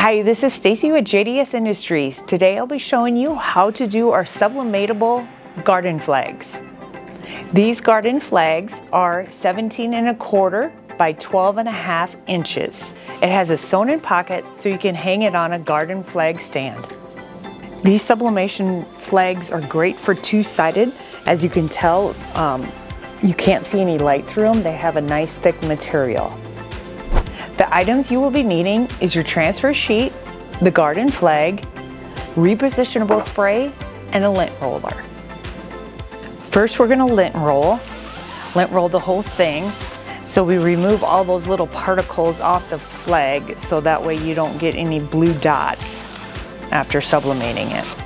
Hi, this is Stacy with JDS Industries. Today I'll be showing you how to do our sublimatable garden flags. These garden flags are 17¼ by 12½ inches. It has a sewn-in pocket so you can hang it on a garden flag stand. These sublimation flags are great for two-sided. As you can tell, you can't see any light through them. They have a nice thick material. The items you will be needing is your transfer sheet, the garden flag, repositionable spray, and a lint roller. First, we're going to lint roll the whole thing. So we remove all those little particles off the flag so that way you don't get any blue dots after sublimating it.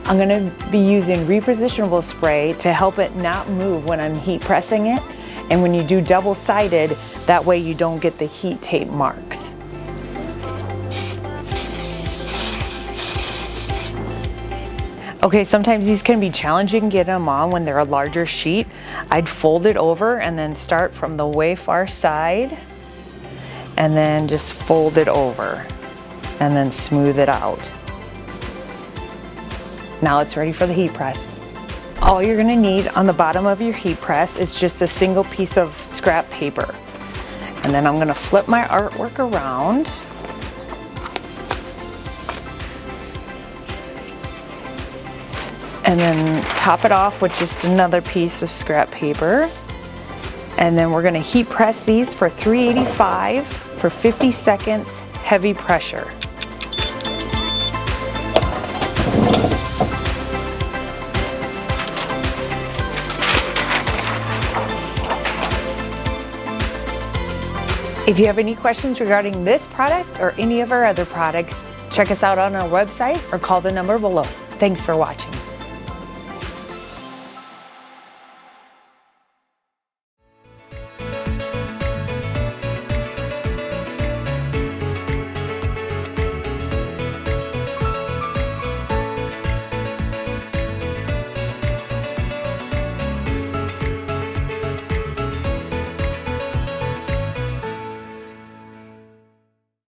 I'm going to be using repositionable spray to help it not move when I'm heat pressing it. And when you do double-sided, that way you don't get the heat tape marks. Okay, sometimes these can be challenging getting them on when they're a larger sheet. I'd fold it over and then start from the way far side and then just fold it over and then smooth it out. Now it's ready for the heat press. All you're going to need on the bottom of your heat press is just a single piece of scrap paper. And then I'm going to flip my artwork around. And then top it off with just another piece of scrap paper. And then we're going to heat press these for 385 for 50 seconds, heavy pressure. If you have any questions regarding this product or any of our other products, check us out on our website or call the number below. Thanks for watching.